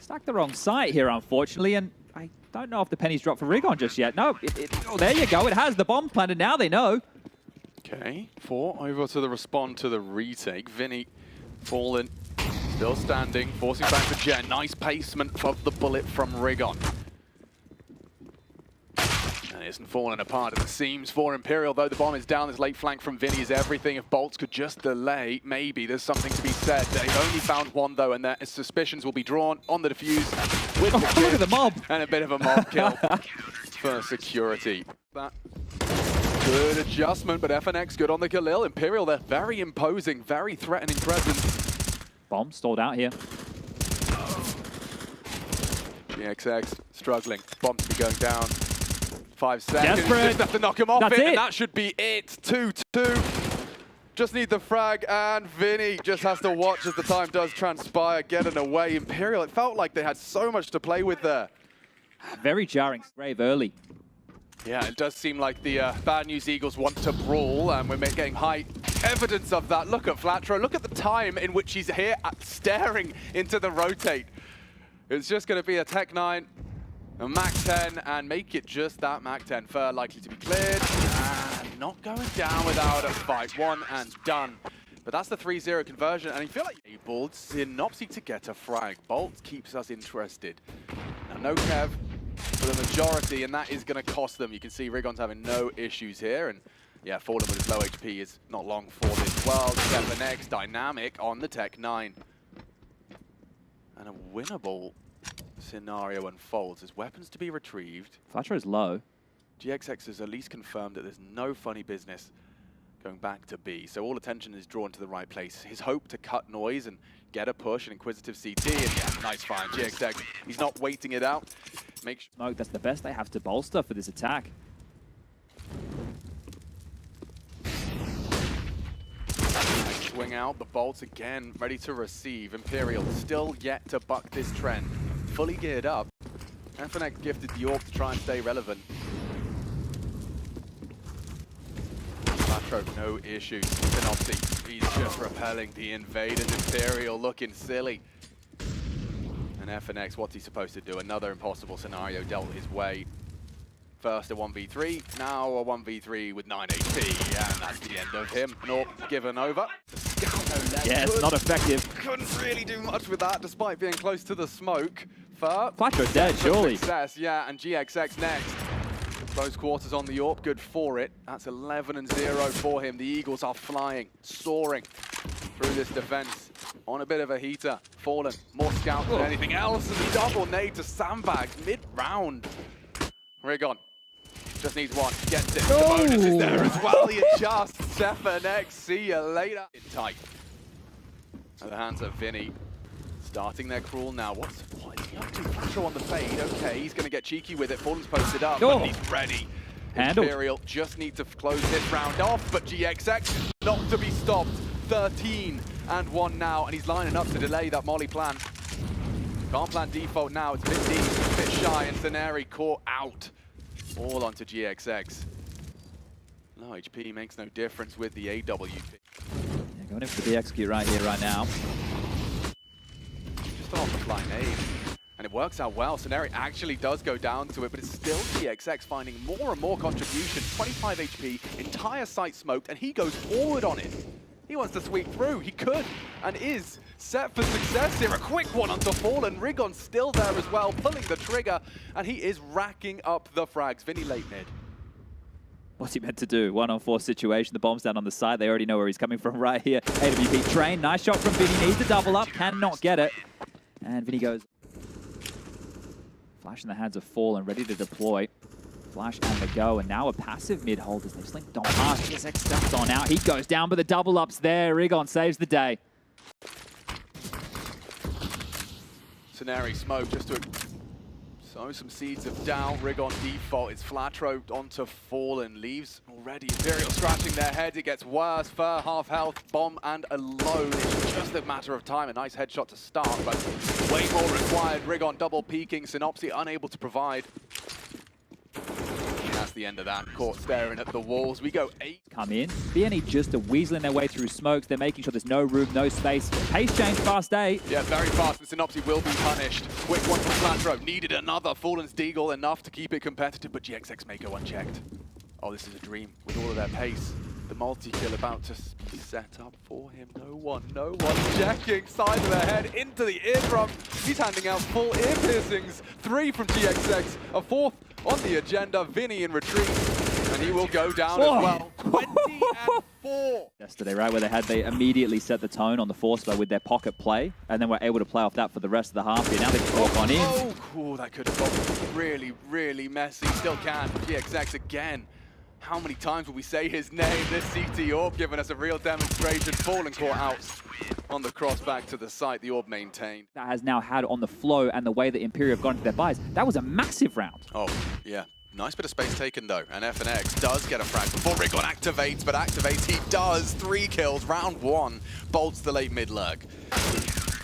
Stuck the wrong site here, unfortunately, and I don't know if the penny's dropped for Rigon just yet. No, oh, there you go. It has the bomb planted. Now they know. Okay, 4 over to the respond to the retake. Vinny fallen, still standing, forcing back the Jet. Nice placement of the bullet from Rigon. And it isn't falling apart at the seams for Imperial, though the bomb is down. This late flank from Vinny is everything. If Bolts could just delay, maybe there's something to be said. They've only found one, though, and their suspicions will be drawn on the defuse with the look at the mob. And a bit of a mob kill for security. That good adjustment, but FNX good on the Khalil. Imperial, they're very imposing, very threatening presence. Bomb stalled out here. GXX struggling. Bomb to be going down. 5 seconds. Desperate. Just have to knock him off That's it. and that should be it. 2-2. Just need the frag, and Vinny just has to watch as the time does transpire, getting away. Imperial, it felt like they had so much to play with there. Very jarring. Grave early. Yeah, it does seem like the Bad News Eagles want to brawl, and we're getting high evidence of that. Look at Flatro. Look at the time in which he's here staring into the rotate. It's just going to be a Tech 9, a Mac 10, and make it just that Mac 10. Fur likely to be cleared, and not going down without a fight. 1 and done. But that's the 3-0 conversion, and I feel like enabled Synopsy to get a frag. Bolt keeps us interested. Now, no Kev for the majority, and that is going to cost them. You can see Rigon's having no issues here, and yeah, Fallen with his low HP is not long for this world. FNX dynamic on the Tech 9. And a winnable scenario unfolds. There's weapons to be retrieved. Flatro's low. GXX has at least confirmed that there's no funny business going back to B. So all attention is drawn to the right place. His hope to cut noise and get a push, an inquisitive CT, and yeah, nice find. GXX, he's not waiting it out. Make sure. No, that's the best they have to bolster for this attack. Swing out, the bolts again, ready to receive. Imperial still yet to buck this trend. Fully geared up. FNX gifted the AWP to try and stay relevant. Flatro, no issues. Synopsy, he's just repelling the invaders. Imperial looking silly. And FNX, what's he supposed to do? Another impossible scenario dealt his way. First a 1v3, now a 1v3 with 9 HP, and that's the end of him. Not given over. Yeah, it's not effective. Couldn't really do much with that, despite being close to the smoke. Flatro's dead, surely. Success, yeah, and GXX next. Close quarters on the AWP, good for it. That's 11 and 0 for him. The Eagles are flying, soaring through this defense on a bit of a heater. Fallen, more scout than anything else, and the double nade to sandbag mid-round. Rigon just needs one, gets it. The bonus is there as well. He adjusts. FNX, see you later. In tight. At the hands of Vinny. Starting their crawl now. What is he up to? Flasher on the fade. Okay, he's going to get cheeky with it. Fallen's posted up, but he's ready. Handled. Imperial just need to close this round off, but GXX not to be stopped. 13 and 1 now, and he's lining up to delay that molly plan. Can't plan default now. It's a bit deep, a bit shy, and Scenari caught out. All onto GXX. Low HP makes no difference with the AWP. Yeah, going in for the execute right here, right now. Just off the fly nade. And it works out well. Scenari actually does go down to it, but it's still GXX finding more and more contribution. 25 HP, entire site smoked, and he goes forward on it. He wants to sweep through. He could and is set for success here. A quick one onto Fallen. Rigon still there as well, pulling the trigger, and he is racking up the frags. Vinny late mid. What's he meant to do? 1-on-4 situation. The bomb's down on the side. They already know where he's coming from right here. AWP train. Nice shot from Vinny. Needs to double up. Cannot get it. And Vinny goes. Flash in the hands of Fallen, ready to deploy. Flash and the go, and now a passive mid hold as they slink Dom past. GXX steps on out. He goes down, but the double up's there. Rigon saves the day. Scenari smoke just to sow some seeds of doubt. Rigon default. It's Flatro onto Fallen. Leaves already. Imperial scratching their heads. It gets worse. Fur half health. Bomb and alone. It's just a matter of time. A nice headshot to start, but way more required. Rigon double peeking. Synopsy unable to provide. That's the end of that. Caught staring at the walls. We go 8. Come in. BNE just are weaseling their way through smokes. They're making sure there's no room, no space. Pace change, fast 8. Yeah, very fast. The Synopsy will be punished. Quick one from Flatro. Needed another. Fallen's Deagle enough to keep it competitive, but GXX may go unchecked. Oh, this is a dream with all of their pace. The multi-kill about to be set up for him. No one checking. Side of the head into the eardrum. He's handing out full ear piercings. 3 from GXX. A 4th on the agenda. Vinny in retreat. And he will go down as well. 20-4. Yesterday, right, where they immediately set the tone on the force bar with their pocket play, and then were able to play off that for the rest of the half here. Now they can walk on in. Oh, cool. That could have got really, really messy. Still can. GXX again. How many times will we say his name? This CT Orb giving us a real demonstration. Fallen caught out on the cross back to the site. The Orb maintained. That has now had on the flow and the way that Imperial have gone into their buys. That was a massive round. Oh, yeah. Nice bit of space taken, though. And FNX does get a frag before Rigon activates, but activates he does. 3 kills, round 1. Bolts the late mid-lurk.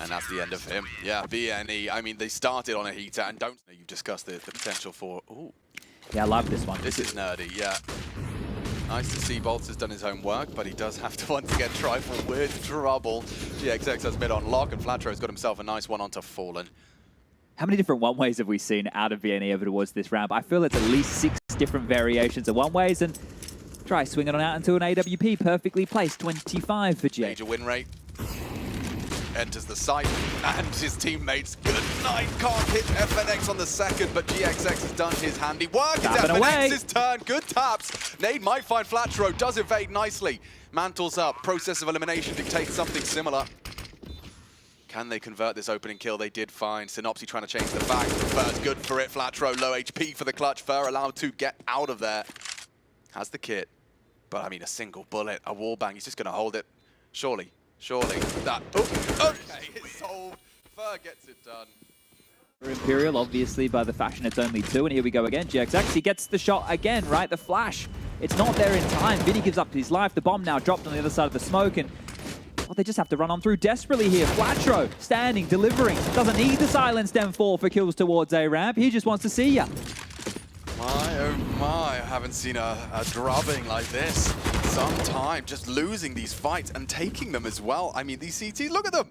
And that's the end of him. Yeah, BNE. I mean, they started on a heater, and don't... You've discussed the potential for... Ooh. Yeah, I love this one. This is nerdy, yeah. Nice to see Bolts has done his homework, but he does have to once again trifle with trouble. GXX has mid on lock, and Flatro's got himself a nice one onto Fallen. How many different one-ways have we seen out of VNE over towards this round? I feel it's at least 6 different variations of one-ways, and try swinging on out into an AWP. Perfectly placed, 25 for Jay. Major win rate. Enters the site, and his teammates, good night, can't hit FNX on the second, but GXX has done his handy work. It's FNX's turn, good taps. Nade might find Flatro, does evade nicely. Mantles up, process of elimination dictates something similar. Can they convert this opening kill? They did find Synopsy trying to change the back. Fur's good for it, Flatro low HP for the clutch. Fur allowed to get out of there. Has the kit, but I mean a single bullet, a wallbang, he's just gonna hold it, surely. Surely that. Oh, okay, it's sold. Fur gets it done. For Imperial, obviously, by the fashion, it's only 2, and here we go again. GXX, he gets the shot again, right? The flash. It's not there in time. Vinny gives up his life. The bomb now dropped on the other side of the smoke, and well, they just have to run on through desperately here. Flatro, standing, delivering. Doesn't need the silenced M4 for kills towards A-Ramp. He just wants to see ya. My, oh my, I haven't seen a drubbing like this. Some time, just losing these fights and taking them as well. I mean, these CTs, look at them.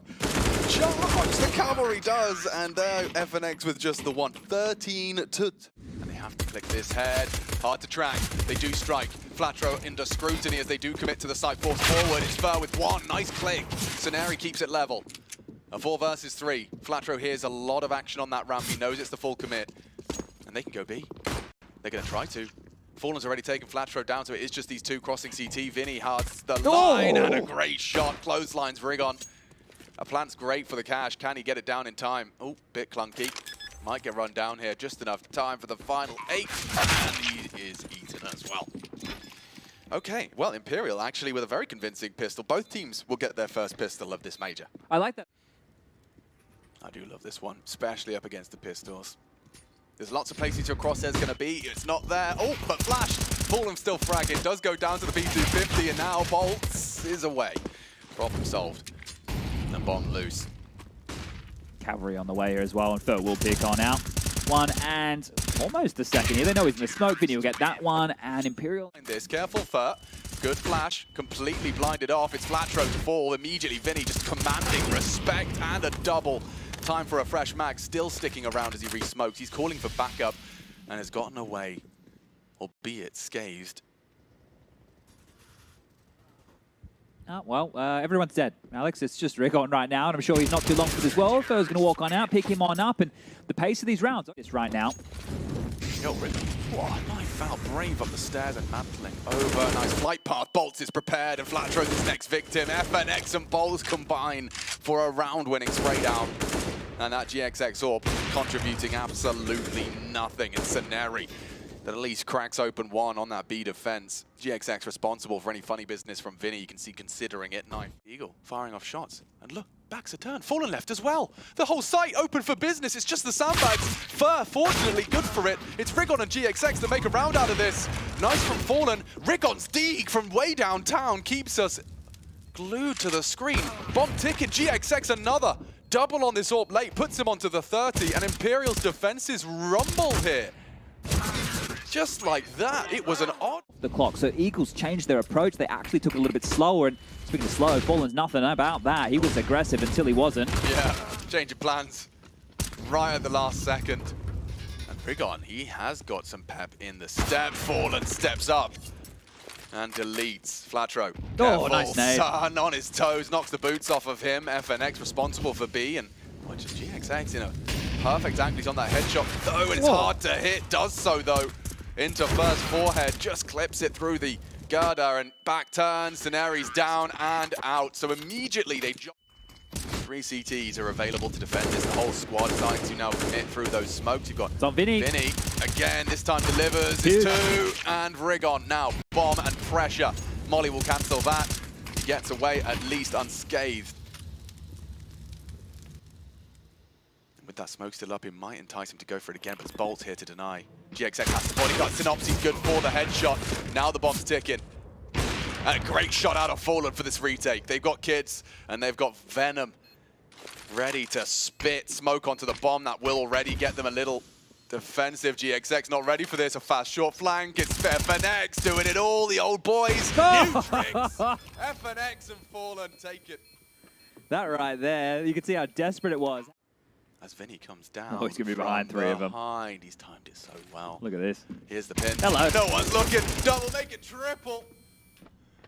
Charge, the cavalry does, and FNX with just the 1. 13 to... And they have to click this head. Hard to track. They do strike. Flatro under scrutiny as they do commit to the side. Force forward. It's Fur with 1. Nice click. Soneri keeps it level. A 4 versus 3. Flatro hears a lot of action on that ramp. He knows it's the full commit. And they can go B. They're going to try to. Fallen's already taken Flatro down, so it is just these 2 crossing CT. Vinny has the line and a great shot. Clotheslines Rigon. A plant's great for the cash. Can he get it down in time? Oh, bit clunky. Might get run down here. Just enough time for the final 8. And he is eaten as well. Okay, well, Imperial actually with a very convincing pistol. Both teams will get their first pistol of this major. I like that. I do love this one, especially up against the pistols. There's lots of places your crosshair's going to be. It's not there. Oh, but Flash. Fallen still fragging. Does go down to the P250, and now Bolts is away. Problem solved. And bomb loose. Cavalry on the way here as well, and Fur will pick on out. 1 and almost a second here. They know he's in the smoke. Vinny will get that one, and Imperial. This careful Fur. Good flash. Completely blinded off. It's Flatro to fall. Immediately Vinny just commanding respect and a double. Time for a fresh mag, still sticking around as he re-smokes. He's calling for backup and has gotten away, albeit scathed. Well, everyone's dead, Alex. It's just Rigon right now, and I'm sure he's not too long for this world. Fur's going to walk on out, pick him on up, and the pace of these rounds is right now. Yo, nice foul, brave up the stairs and mantling over. Nice flight path. Bolts is prepared, and Flatro's his next victim. FNX and Bolts combine for a round-winning spray down. And that GXX Orb contributing absolutely nothing. It's Soneri that at least cracks open 1 on that B defense. GXX responsible for any funny business from Vinny. You can see considering it. Knife Eagle firing off shots. And look, back's a turn. Fallen left as well. The whole site open for business. It's just the sandbags. Fur, fortunately, good for it. It's Rigon and GXX that make a round out of this. Nice from Fallen. Rigon's Deeg from way downtown keeps us glued to the screen. Bomb ticket, GXX another. Double on this Orb late, puts him onto the 30, and Imperial's defenses rumble here. just like that. It was an odd... The clock. So Eagles changed their approach. They actually took it a little bit slower. And speaking of slow, Fallen's nothing about that. He was aggressive until he wasn't. Yeah, change of plans right at the last second. And Rigon, he has got some pep in the step. Fallen steps up and deletes. Flatro, oh, nice nade. Sun on his toes, knocks the boots off of him. FNX responsible for B, and watch GXX, you know, perfect angle. He's on that headshot, though, and it's hard to hit. Does so, though, into first forehead. Just clips it through the girder and back turns. Scenari's down and out. So immediately they jump. 3 CTs are available to defend this. The whole squad starting to now commit through those smokes. You've got Vinny again, this time delivers. It's 2, and Rigon now. Bomb and pressure. Molly will cancel that. He gets away at least unscathed. With that smoke still up, it might entice him to go for it again, but it's Bolt here to deny. GXX has the body cut. Synopsis good for the headshot. Now the bomb's ticking. And a great shot out of Fallen for this retake. They've got kids, and they've got Venom ready to spit smoke onto the bomb. That will already get them a little defensive. GXX not ready for this. A fast short flank. It's FNX doing it all. The old boys. New tricks. FNX and Fallen take it. That right there. You can see how desperate it was. As Vinny comes down. Oh, he's going to be behind 3 of them. He's timed it so well. Look at this. Here's the pin. Hello. No one's looking. Double, make it triple.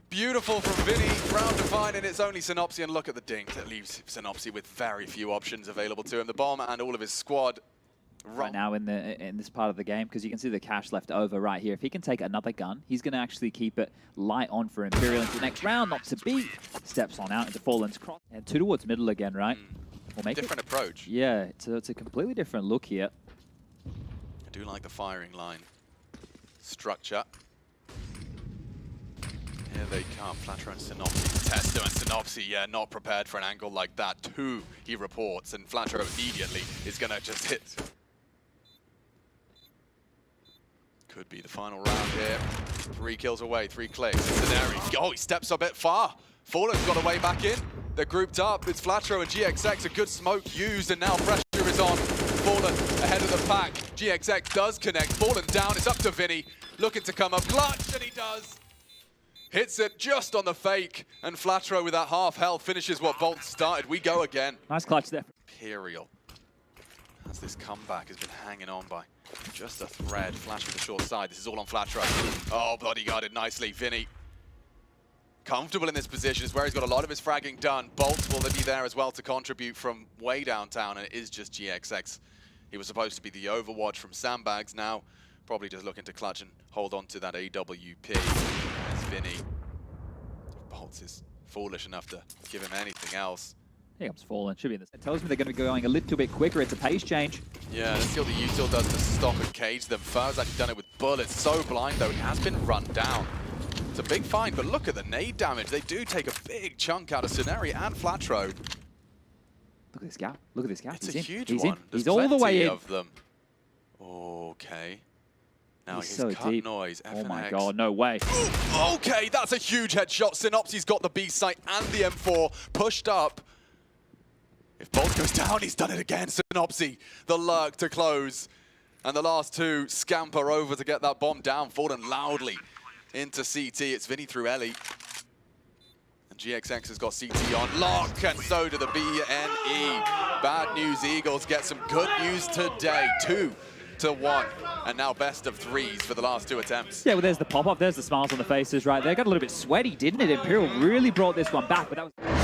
Beautiful from Vinny, round to find, and it's only Synopsy, and look at the dink that leaves Synopsy with very few options available to him. The bomb and all of his squad right now in this part of the game, because you can see the cash left over right here. If he can take another gun, he's going to actually keep it light on for Imperial into the next round, not to beat. Steps on out into Fallen's cross, and 2 towards middle again, right? We'll make different approach. Yeah, it's a completely different look here. I do like the firing line structure. Here they come, Flatro and Synopsy. Testo and Synopsy, yeah, not prepared for an angle like that. 2, he reports, and Flatro immediately is going to just hit. Could be the final round here. 3 kills away, 3 clicks. Scenario, oh, he steps a bit far. Fallen's got a way back in. They're grouped up. It's Flatro and GXX. A good smoke used, and now pressure is on. Fallen ahead of the pack. GXX does connect. Fallen down. It's up to Vinny. Looking to come up clutch, and he does. Hits it just on the fake, and Flatro with that half health finishes what Bolt started. We go again. Nice clutch there. Imperial, as this comeback has been hanging on by just a thread. Flash with the short side. This is all on Flatro. Oh, bodyguarded nicely. Vinny, comfortable in this position. Is where he's got a lot of his fragging done. Bolt will be there as well to contribute from way downtown, and it is just GXX. He was supposed to be the overwatch from Sandbags. Now, probably just looking to clutch and hold on to that AWP. Vinny. Bolts is foolish enough to give him anything else. Here comes Fallen. Should be in this. It tells me they're going to be going a little bit quicker. It's a pace change. Yeah, let's see what the util does to stop and cage them. Fur's actually done it with bullets. So blind, though. He has been run down. It's a big find, but look at the nade damage. They do take a big chunk out of Scenari and Flatro. Look at this gap. Look at this gap. It's He's a in. huge He's one. in. He's all the way in. Of them. Okay. Now he's his so cut deep. noise. Oh FNX. my god, no way. Ooh, okay, that's a huge headshot. Synopsy's got the B site and the M4 pushed up. If Bolt goes down, he's done it again. Synopsy, the lurk to close. And the last 2 scamper over to get that bomb down. Fallen loudly into CT. It's Vinny through Ellie. And GXX has got CT on lock, and so do the BNE. Bad news, Eagles get some good news today. 2-1, and now best of 3s for the last 2 attempts. Yeah, well, there's the pop-up. There's the smiles on the faces right there. Got a little bit sweaty, didn't it? Imperial really brought this one back, but that was...